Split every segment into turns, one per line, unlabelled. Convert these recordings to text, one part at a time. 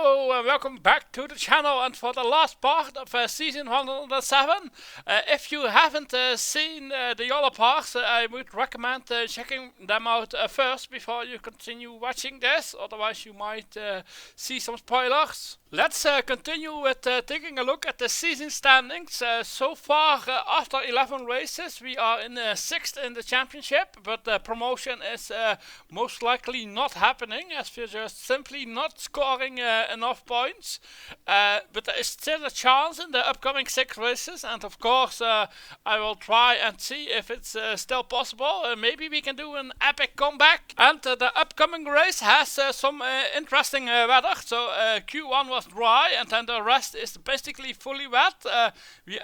Hello and welcome back to the channel, and for the last part of season 107. If you haven't seen the other parts, I would recommend checking them out first before you continue watching this, otherwise you might see some spoilers. Let's continue with taking a look at the season standings. So far, after 11 races, we are in 6th in the championship, but the promotion is most likely not happening, as we're just simply not scoring enough points. But there is still a chance in the upcoming 6 races, and of course I will try and see if it's still possible. Maybe we can do an epic comeback. And the upcoming race has some interesting weather. So Q1 was dry, and then the rest is basically fully wet. We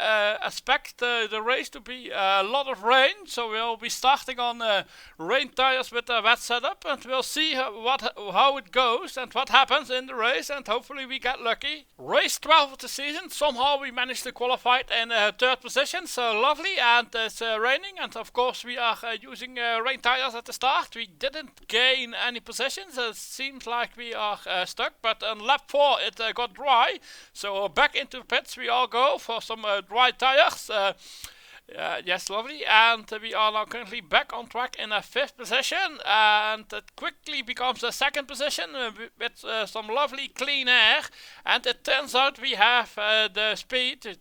expect the race to be a lot of rain, so we'll be starting on rain tires with a wet setup, and we'll see how it goes and what happens in the race, and hopefully we get lucky. Race 12 of the season, somehow we managed to qualify in 3rd position, so lovely. And it's raining, and of course we are using rain tires at the start. We didn't gain any positions, it seems like we are stuck, but on lap 4 it got dry, so back into the pits we all go for some dry tires. Yes, lovely, and we are now currently back on track in a 5th position, and it quickly becomes a 2nd position with some lovely clean air, and it turns out we have the speed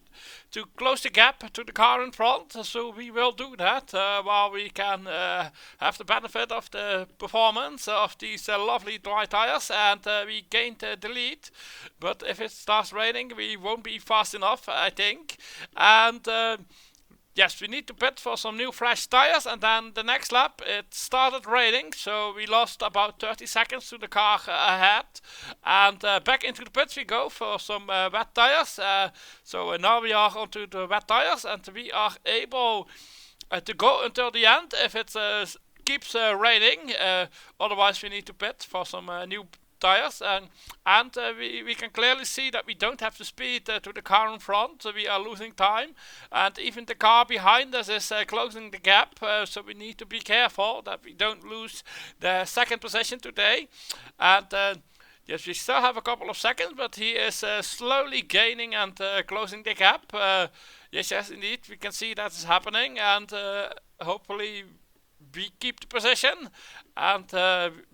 to close the gap to the car in front, so we will do that while we can have the benefit of the performance of these lovely dry tires, and we gained the lead. But if it starts raining we won't be fast enough, I think. And yes, we need to pit for some new fresh tires, and then the next lap it started raining, so we lost about 30 seconds to the car ahead. And back into the pits we go for some wet tires. So now we are onto the wet tires, and we are able to go until the end if it keeps raining. Otherwise we need to pit for some new tires, and we can clearly see that we don't have the speed to the car in front, so we are losing time, and even the car behind us is closing the gap, so we need to be careful that we don't lose the 2nd position today. And yes, we still have a couple of seconds, but he is slowly gaining and closing the gap. Yes, indeed, we can see that is happening, and hopefully we keep the position, and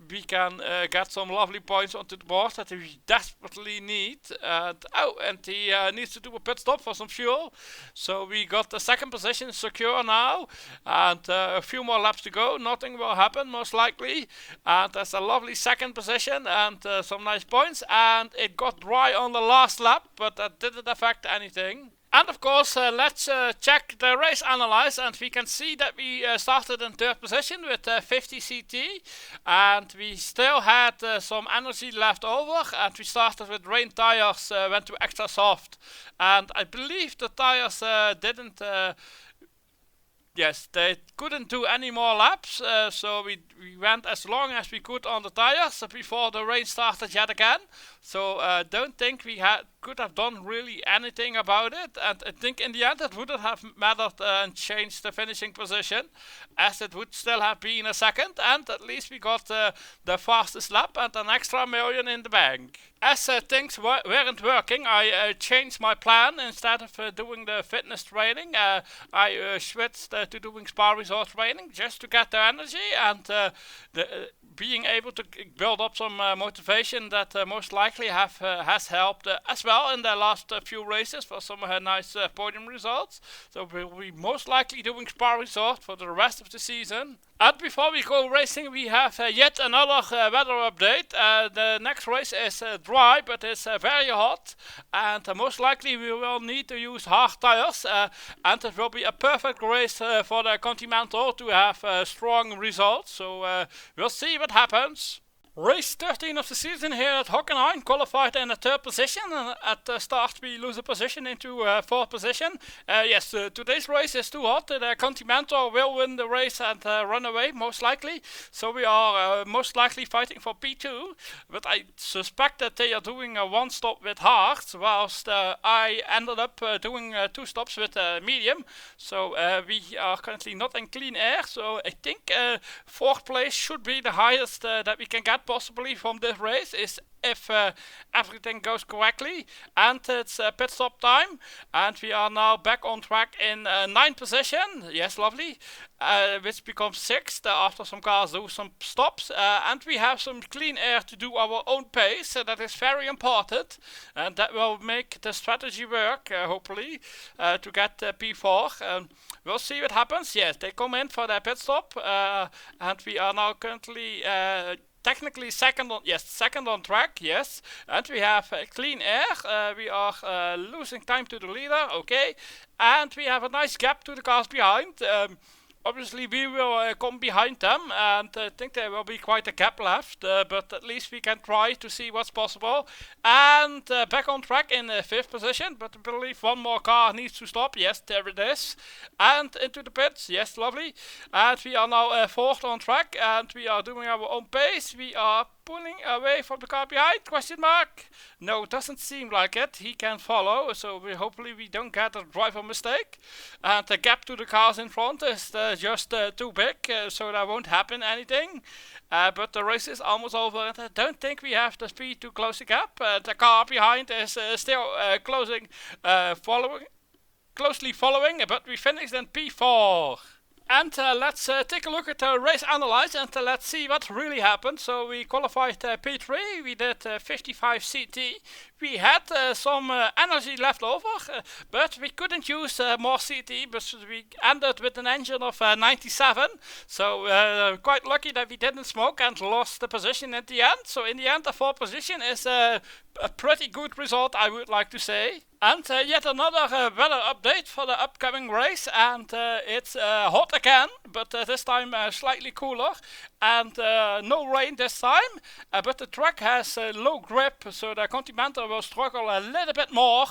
we can get some lovely points onto the board that we desperately need. And he needs to do a pit stop for some fuel, so we got the 2nd position secure now, and a few more laps to go. Nothing will happen most likely, and that's a lovely 2nd position and some nice points. And it got dry on the last lap, but that didn't affect anything. And of course, let's check the race analyze, and we can see that we started in 3rd position with 50 CT, and we still had some energy left over, and we started with rain tires, went to extra soft, and I believe the tires didn't yes, they couldn't do any more laps, so we went as long as we could on the tires before the rain started yet again. So don't think we could have done really anything about it, and I think in the end it wouldn't have mattered and changed the finishing position, as it would still have been a 2nd, and at least we got the fastest lap and an extra million in the bank. As things weren't working, I changed my plan. Instead of doing the fitness training, I switched to doing spa resort training, just to get the energy and being able to build up some motivation that most likely has helped as well in the last few races for some nice podium results. So we'll be most likely doing spa resort for the rest of the season. And before we go racing, we have yet another weather update. The next race is dry, but it's very hot, and most likely we will need to use hard tires, and it will be a perfect race for the Continental to have strong results. So we'll see what happens. Race 13 of the season here at Hockenheim, qualified in the 3rd position, and at the start we lose a position into 4th position. Yes, today's race is too hot. The Continental will win the race and run away, most likely, so we are most likely fighting for P2, but I suspect that they are doing a 1 stop with hards, whilst I ended up doing 2 stops with medium, so we are currently not in clean air, so I think 4th place should be the highest that we can get get possibly from this race is if everything goes correctly and it's pit stop time, and we are now back on track in 9th position. Yes, lovely. Which becomes 6th after some cars do some stops, and we have some clean air to do our own pace, so that is very important, and that will make the strategy work, hopefully, to get P4. We'll see what happens. Yes, they come in for their pit stop, and we are now currently technically second on track, yes, and we have clean air. We are losing time to the leader, okay, and we have a nice gap to the cars behind. Obviously we will come behind them, and I think there will be quite a gap left, but at least we can try to see what's possible. And back on track in 5th position, but I believe one more car needs to stop. Yes, there it is. And into the pits. Yes, lovely. And we are now 4th on track, and we are doing our own pace. We are pulling away from the car behind, question mark? No, doesn't seem like it. He can follow, so hopefully we don't get a driver mistake. And the gap to the cars in front is just too big, so there won't happen anything. But the race is almost over, and I don't think we have the speed to close the gap. The car behind is still closely following, but we finished in P4. And let's take a look at the race analyze, and let's see what really happened. So we qualified P3, we did 55 CT. We had some energy left over, but we couldn't use more CT, but we ended with an engine of 97. So quite lucky that we didn't smoke and lost the position at the end. So in the end, the 4th position is a pretty good result, I would like to say. And yet another weather update for the upcoming race, and it's hot again, but this time slightly cooler, and no rain this time, but the track has low grip, so the Continental will struggle a little bit more.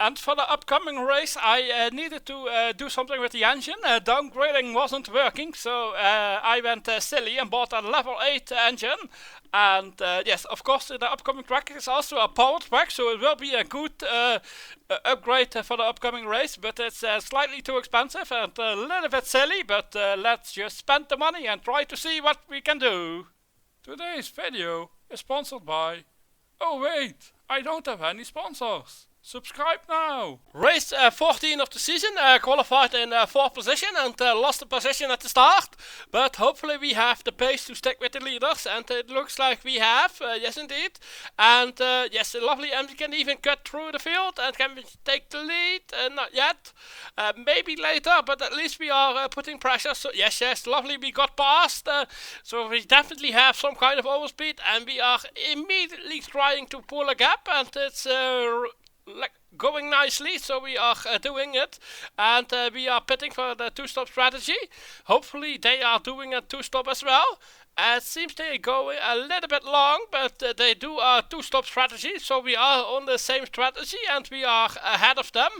And for the upcoming race, I needed to do something with the engine. Downgrading wasn't working, so I went silly and bought a level 8 engine. And yes, of course, the upcoming track is also a power track, so it will be a good upgrade for the upcoming race. But it's slightly too expensive and a little bit silly, but let's just spend the money and try to see what we can do. Today's video is sponsored by... Oh wait, I don't have any sponsors. Subscribe now! Race 14 of the season, qualified in 4th position and lost the position at the start. But hopefully we have the pace to stick with the leaders, and it looks like we have, yes indeed. And yes, lovely, and we can even cut through the field, and can we take the lead? Not yet. Maybe later, but at least we are putting pressure. So yes, lovely, we got past. So we definitely have some kind of overspeed, and we are immediately trying to pull a gap, and it's... going nicely, so we are doing it, and we are pitting for the 2-stop strategy. Hopefully they are doing a 2-stop as well. It seems they go a little bit long, but they do a 2-stop strategy, so we are on the same strategy and we are ahead of them.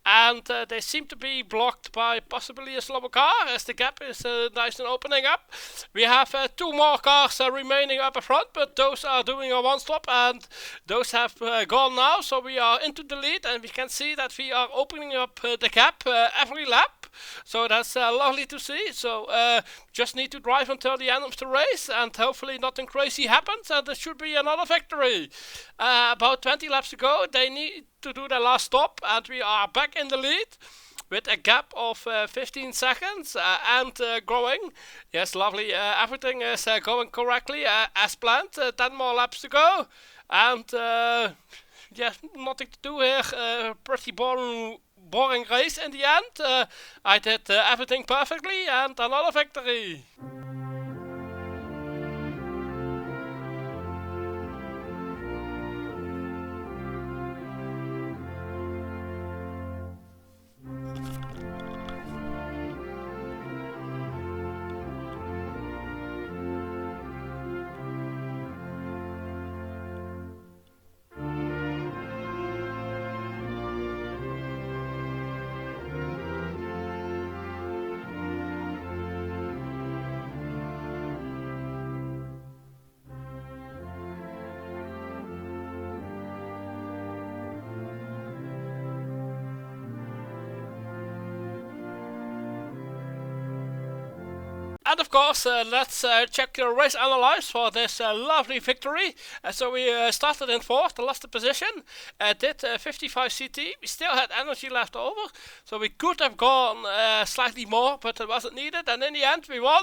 And they seem to be blocked by possibly a slower car, as the gap is nice and opening up. We have 2 more cars remaining up front, but those are doing a 1-stop, and those have gone now, so we are into the lead, and we can see that we are opening up the gap every lap. So that's lovely to see. So just need to drive until the end of the race, and hopefully nothing crazy happens, and there should be another victory. About 20 laps to go, they need to do their last stop, and we are back in the lead with a gap of 15 seconds and growing. Yes, lovely. Everything is going correctly as planned. 10 more laps to go, and yeah, nothing to do here. Pretty boring race in the end. I did everything perfectly, and another victory. And of course, let's check the race analyze for this lovely victory. So we started in 4th, lost the position, did 55 CT. We still had energy left over, so we could have gone slightly more, but it wasn't needed. And in the end, we won,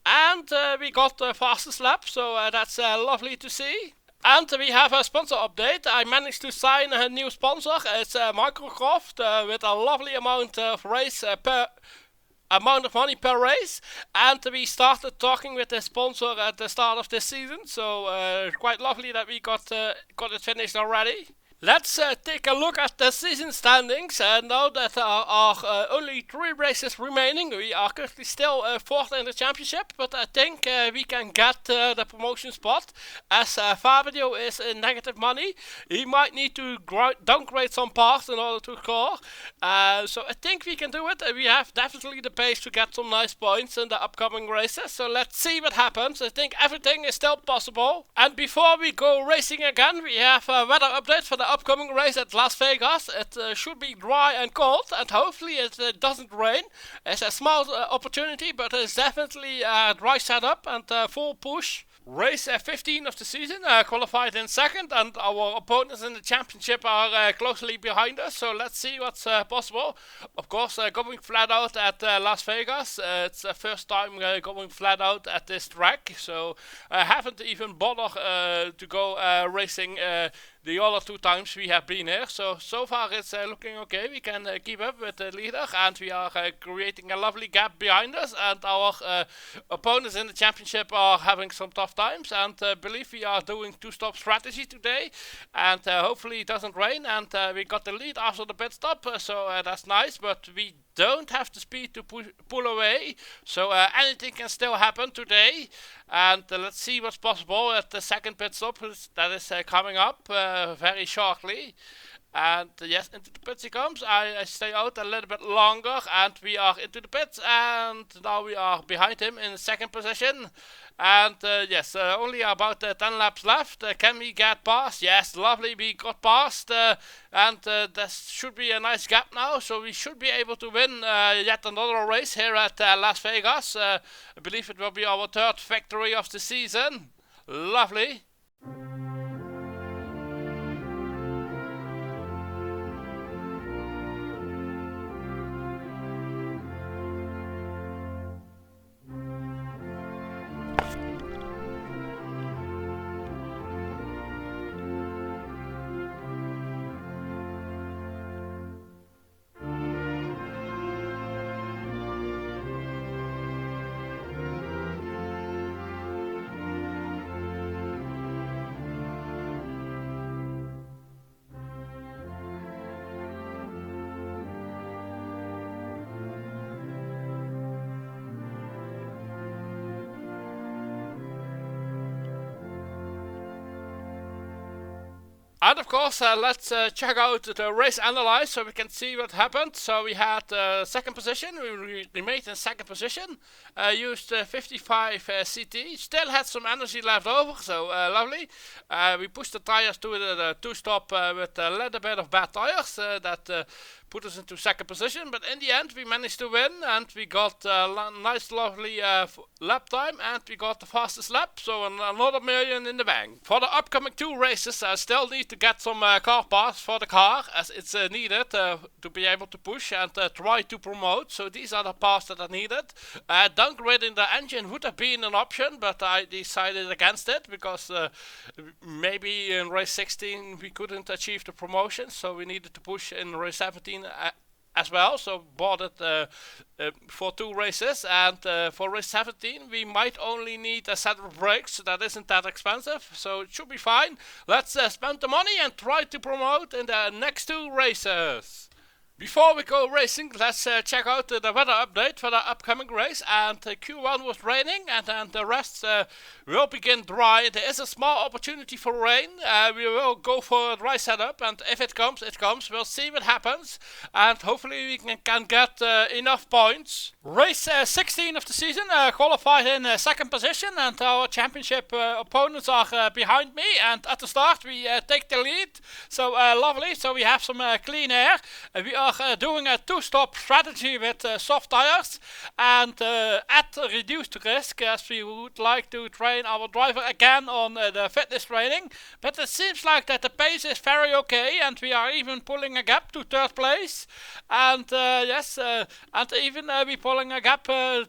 and we got the fastest lap, so that's lovely to see. And we have a sponsor update. I managed to sign a new sponsor. It's Microcroft with a lovely amount of money per race, and we started talking with the sponsor at the start of this season, so quite lovely that we got it finished already. Let's take a look at the season standings. Now that there are only 3 races remaining, we are currently still 4th in the championship, but I think we can get the promotion spot, as Fabio is in negative money. He might need to downgrade some parts in order to score, so I think we can do it. We have definitely the pace to get some nice points in the upcoming races, so let's see what happens. I think everything is still possible. And before we go racing again, we have a weather update for the upcoming race at Las Vegas. It should be dry and cold, and hopefully it doesn't rain. It's a small opportunity, but it's definitely a dry setup and full push. Race 15 of the season, qualified in 2nd, and our opponents in the championship are closely behind us, so let's see what's possible. Of course, going flat out at Las Vegas, it's the first time going flat out at this track, so I haven't even bothered to go racing the other 2 times we have been here. So far it's looking okay. We can keep up with the leader, and we are creating a lovely gap behind us, and our opponents in the championship are having some tough times, and believe we are doing 2-stop strategy today, and hopefully it doesn't rain, and we got the lead after the pit stop, so that's nice, but we don't have the speed to pull away, so anything can still happen today. And let's see what's possible at the 2nd pit stop that is coming up very shortly. And yes, into the pits he comes. I stay out a little bit longer, and we are into the pits, and now we are behind him in 2nd position. And yes, only about 10 laps left. Can we get past? Yes, lovely, we got past, and there should be a nice gap now, so we should be able to win yet another race here at Las Vegas. I believe it will be our 3rd victory of the season. Lovely. And of course, let's check out the race analyze so we can see what happened. So we had 2nd position, we remained in 2nd position, used 55 CT, still had some energy left over, so lovely. We pushed the tires to the 2-stop with a little bit of bad tires that put us into 2nd position, but in the end we managed to win, and we got a nice lovely lap time, and we got the fastest lap, so another million in the bank. For the upcoming 2 races, I still need to get some car parts for the car, as it's needed to be able to push and try to promote, so these are the parts that are needed. Downgrading the engine would have been an option, but I decided against it, because maybe in race 16 we couldn't achieve the promotion, so we needed to push in race 17 as well, so bought it for 2 races, and for race 17 we might only need a set of brakes that isn't that expensive, so it should be fine. Let's spend the money and try to promote in the next 2 races. Before we go racing, let's check out the weather update for the upcoming race. And Q1 was raining, and then the rest will begin dry. There is a small opportunity for rain. We will go for a dry setup, and if it comes, it comes. We'll see what happens, and hopefully we can get enough points. Race 16 of the season, qualified in 2nd position, and our championship opponents are behind me. And at the start we take the lead, so lovely. So we have some clean air. We are are doing a two-stop strategy with soft tires and at reduced risk, as we would like to train our driver again on the fitness training. But it seems like that the pace is very okay, and we are even pulling a gap to third place. And yes, and even we're pulling a gap to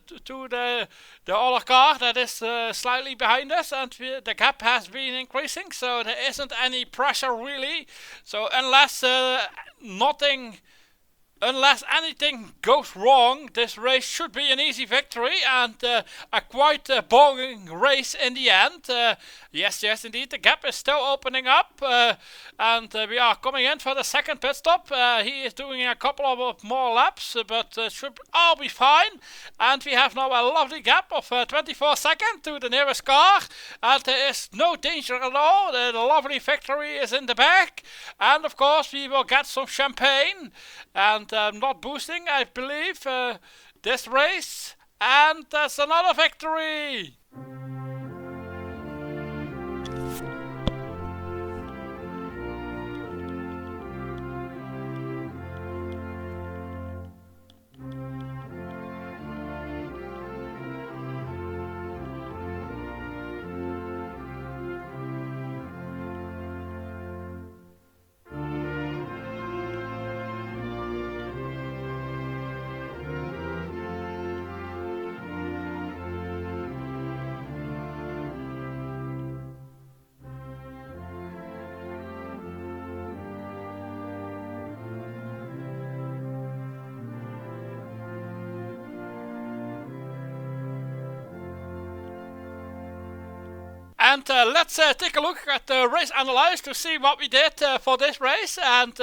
the other car that is slightly behind us, and the gap has been increasing, so there isn't any pressure really. So unless anything goes wrong, this race should be an easy victory and a quite boring race in the end. Yes, indeed, the gap is still opening up, and we are coming in for the second pit stop. He is doing a couple of more laps, but should all be fine. And we have now a lovely gap of 24 seconds to the nearest car, and there is no danger at all. The lovely victory is in the bag, and of course we will get some champagne. And not boosting, I believe, this race, and that's another victory! And let's take a look at the race analyze to see what we did for this race. And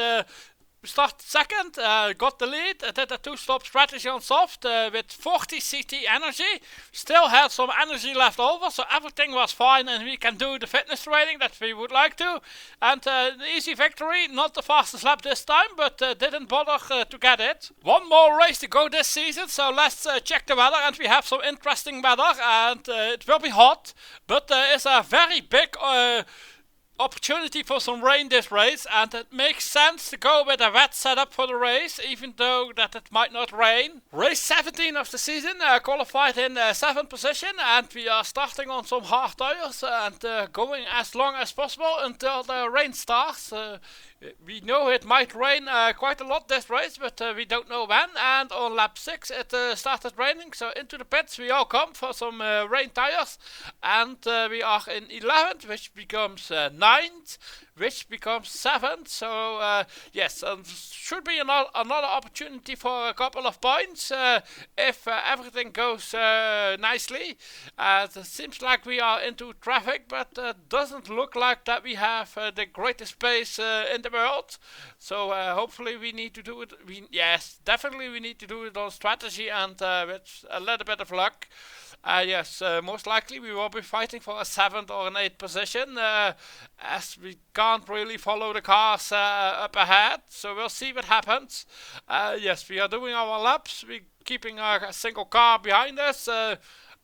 we started second, got the lead, did a two-stop strategy on soft with 40 CT energy. Still had some energy left over, so everything was fine and we can do the fitness training that we would like to. And an easy victory, not the fastest lap this time, but didn't bother to get it. One more race to go this season, so let's check the weather. And we have some interesting weather, and it will be hot, but there is a very big opportunity for some rain this race, and it makes sense to go with a wet setup for the race, even though that it might not rain. Race 17 of the season, qualified in 7th position, and we are starting on some hard tires and going as long as possible until the rain starts. We know it might rain quite a lot this race, but we don't know when. And on lap 6 it started raining, so into the pits we all come for some rain tires. And we are in 11th, which becomes 9th, which becomes 7th. So yes, should be another opportunity for a couple of points if everything goes nicely. It seems like we are into traffic, but doesn't look like that we have the greatest pace in the world. So hopefully we need to do it. Yes, definitely we need to do it on strategy and with a little bit of luck. Yes, most likely we will be fighting for a 7th or an 8th position, as we can't really follow the cars up ahead, so we'll see what happens. Yes, we are doing our laps, we're keeping a single car behind us,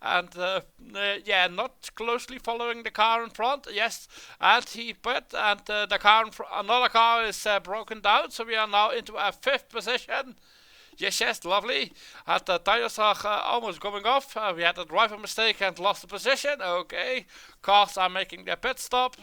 and yeah, not closely following the car in front. Yes, and he put, and the car another car is broken down, so we are now into a 5th position. Yes, lovely. And the tires are almost going off. We had a driver mistake and lost the position. Okay, cars are making their pit stop.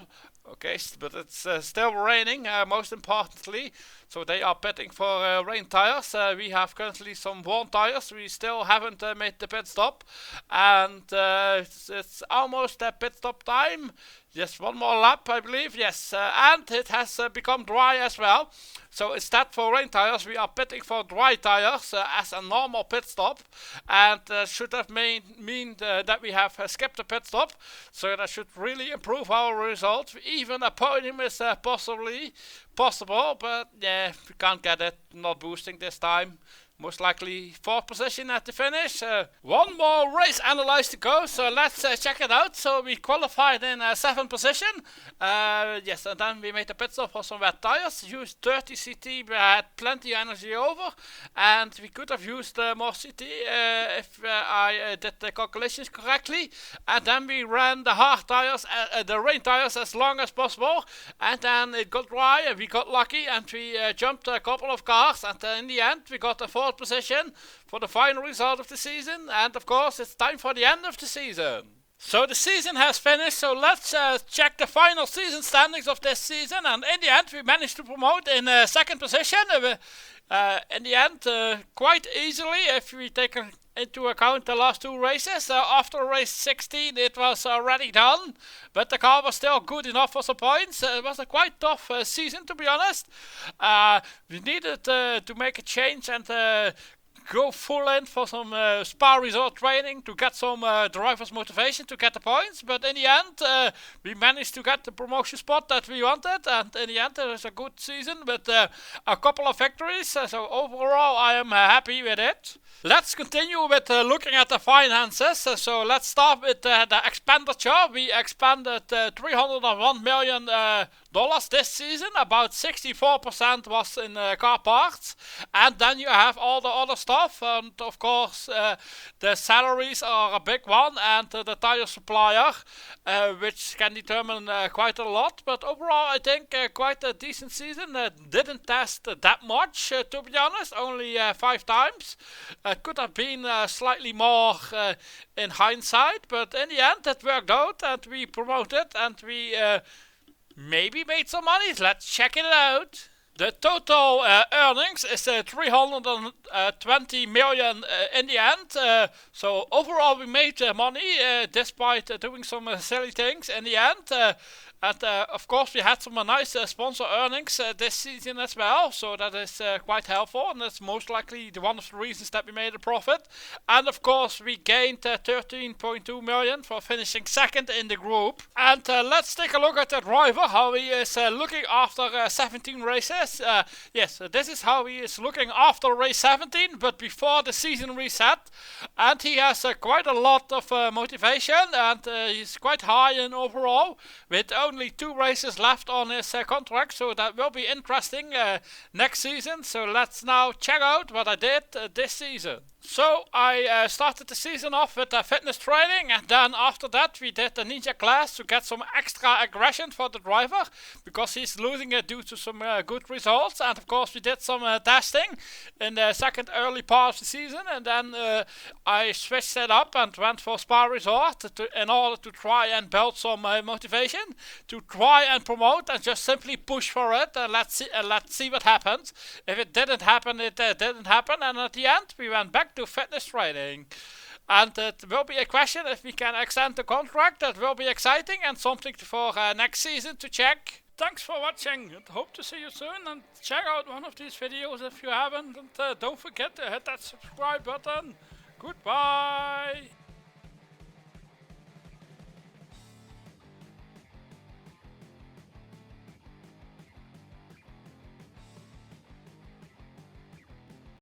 Okay, but it's still raining, most importantly. So they are pitting for rain tires. We have currently some warm tires. We still haven't made the pit stop. And it's almost pit stop time. Just one more lap, I believe. Yes, and it has become dry as well. So instead for rain tires, we are pitting for dry tires as a normal pit stop. And should have mean that we have skipped the pit stop. So that should really improve our results. Even a podium is possible, but yeah, we can't get it. Not boosting this time. most likely 4th position at the finish. One more race analyze to go, so let's check it out. So we qualified in 7th position. Yes, and then we made a pit stop for some wet tires. Used 30 CT, we had plenty of energy over, and we could have used more CT if I did the calculations correctly. And then we ran the hard tires, the rain tires, as long as possible. And then it got dry, and we got lucky, and we jumped a couple of cars. And in the end, we got the 4th position for the final result of the season. And of course, it's time for the end of the season. So the season has finished, so let's check the final season standings of this season. And in the end, we managed to promote in 2nd position. In the end, quite easily, if we take into account the last 2 races. After race 16, it was already done, but the car was still good enough for some points. It was a quite tough season, to be honest. We needed to make a change and go full in for some spa resort training to get some drivers' motivation to get the points. But in the end, we managed to get the promotion spot that we wanted. And in the end, it was a good season with a couple of victories. So overall, I am happy with it. Let's continue with looking at the finances. So let's start with the expenditure. We expended $301 million this season. About 64% was in car parts. And then you have all the other stuff. And of course, the salaries are a big one. And the tire supplier, which can determine quite a lot. But overall, I think quite a decent season. Didn't test that much, to be honest. Only 5 times. It could have been slightly more in hindsight. But in the end, it worked out. And we promoted. And we maybe made some money. Let's check it out. The total earnings is 320 million in the end. So overall we made money despite doing some silly things in the end. And of course we had some nice sponsor earnings this season as well, so that is quite helpful, and that's most likely one of the reasons that we made a profit. And of course we gained 13.2 million for finishing 2nd in the group. And let's take a look at the driver, how he is looking after 17 races. Yes, this is how he is looking after race 17, but before the season reset. And he has quite a lot of motivation, and he's quite high in overall, with only 2 races left on his contract, so that will be interesting next season. So let's now check out what I did this season. So I started the season off with fitness training, and then after that we did the ninja class to get some extra aggression for the driver, because he's losing it due to some good results. And of course we did some testing in the second early part of the season, and then I switched it up and went for Spa Resort in order to try and build some motivation to try and promote and just simply push for it, and let's see what happens. If it didn't happen, it didn't happen, and at the end we went back to fitness training. And it will be a question if we can extend the contract. That will be exciting and something for next season to check. Thanks for watching, and hope to see you soon, and check out one of these videos if you haven't, and don't forget to hit that subscribe button. Goodbye!